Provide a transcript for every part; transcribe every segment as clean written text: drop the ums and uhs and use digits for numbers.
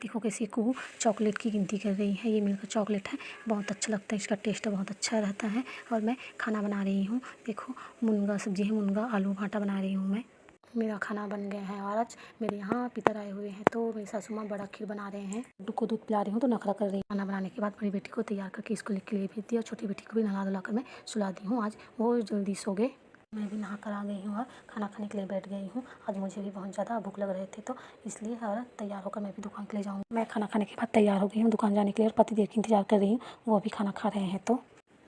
देखो कैसी को चॉकलेट की गिनती कर रही है। ये मिल्क चॉकलेट है, बहुत अच्छा लगता है, इसका टेस्ट बहुत अच्छा रहता है। और मैं खाना बना रही हूँ। देखो मुनगा सब्जी है, मुनगा आलू भाटा बना रही हूँ मैं। मेरा खाना बन गया है और आज मेरे यहाँ पितर आए हुए हैं तो मेरी सासू माँ बड़ा खीर बना रहे हैं। लड्डू को दूध पिला रही हूँ तो नखरा कर रही हूँ। खाना बनाने के बाद बड़ी बेटी को तैयार करके स्कूल के लिए भेज दिया, छोटी बेटी को भी नहला धुला कर मैं सुला दी हूँ। आज वो जल्दी सो गए। मैं भी नहा कर आ गई हूँ और खाना खाने के लिए बैठ गई हूँ। आज मुझे भी बहुत ज़्यादा भूख लग रहे थे तो इसलिए और तैयार होकर मैं भी दुकान के लिए जाऊँगी। मैं खाना खाने के बाद तैयार हो गई हूँ दुकान जाने के लिए और पति देव की इंतजार कर रही हूँ, वो भी खाना खा रहे हैं। तो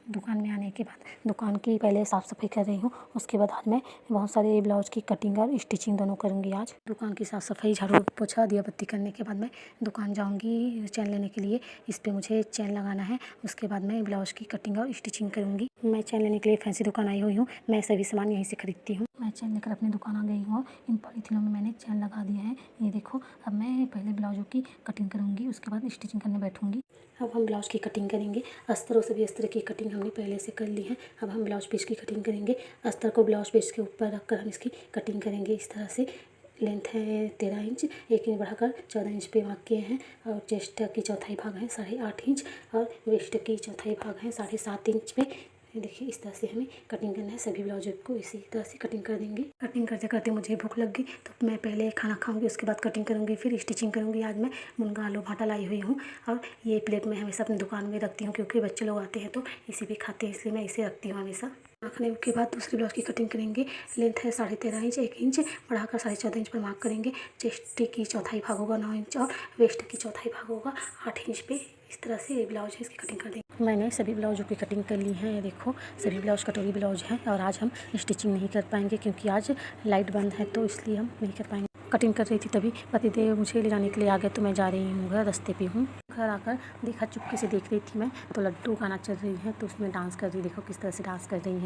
दुकान में आने के बाद दुकान की पहले साफ़ सफाई कर रही हूँ, उसके बाद आज मैं बहुत सारे ब्लाउज की कटिंग और स्टिचिंग दोनों करूँगी। आज दुकान की साफ़ सफाई, झाड़ू पोछा, दिया बत्ती करने के बाद मैं दुकान जाऊँगी चैन लेने के लिए। इस पर मुझे चैन लगाना है, उसके बाद मैं ब्लाउज की कटिंग और स्टिचिंग करूँगी। मैं चैन लेने के लिए फैंसी दुकान आई हुई हूँ, मैं सभी सामान यहीं से खरीदती हूँ। मैं चैन लेकर अपनी दुकान आ गई हूँ और इन पॉलीथिनों में मैंने चैन लगा दिया है। ये देखो, अब मैं पहले ब्लाउजों की कटिंग करूँगी, उसके बाद स्टिचिंग करने बैठूँगी। अब हम ब्लाउज की कटिंग करेंगे। अस्तरों से भी अस्तर की कटिंग हमने पहले से कर ली है। अब हम ब्लाउज पीस की कटिंग करेंगे। अस्तर को ब्लाउज पीस के ऊपर रखकर हम इसकी कटिंग करेंगे। इस तरह से लेंथ है 13 इंच, 1 इंच बढ़ाकर 14 इंच पे मार्क किए हैं। और चेस्ट की चौथाई भाग है 8.5 इंच और वेस्ट की चौथाई भाग है 7.5 इंच पे। देखिए इस तरह से हमें कटिंग करना है। सभी ब्लाउज को इसी तरह से कटिंग कर देंगे। कटिंग करते करते मुझे भूख लग गई तो मैं पहले खाना खाऊंगी, उसके बाद कटिंग करूंगी, फिर स्टिचिंग करूंगी। आज मैं मुनगा आलू भाटा लाई हुई हूँ और ये प्लेट में हमेशा अपनी दुकान में रखती हूँ क्योंकि बच्चे लोग आते हैं तो इसी भी खाते हैं, इसलिए मैं इसे रखती हूँ हमेशा। रखने के बाद दूसरी ब्लाउज की कटिंग करेंगे। लेंथ है 13.5 इंच, 1 इंच बढ़ाकर 14.5 इंच पर मार्क करेंगे। चेस्ट की चौथाई भाग होगा 9 इंच और वेस्ट की चौथाई भाग होगा 8 इंच पे। इस तरह से ये ब्लाउज है, इसकी कटिंग कर देंगे। मैंने सभी ब्लाउजों की कटिंग कर ली है। ये देखो सभी ब्लाउज कटोरी ब्लाउज हैं और आज हम स्टिचिंग नहीं कर पाएंगे क्योंकि आज लाइट बंद है तो इसलिए हम नहीं कर पाएंगे। कटिंग कर रही थी तभी पतिदेव मुझे ले जाने के लिए आ गए तो मैं जा रही हूँ घर, रास्ते पे हूँ। घर आकर देखा, चुपके से देख रही थी मैं तो लड्डू गाना चल रही है तो उसमें डांस कर रही। देखो किस तरह से डांस कर रही है।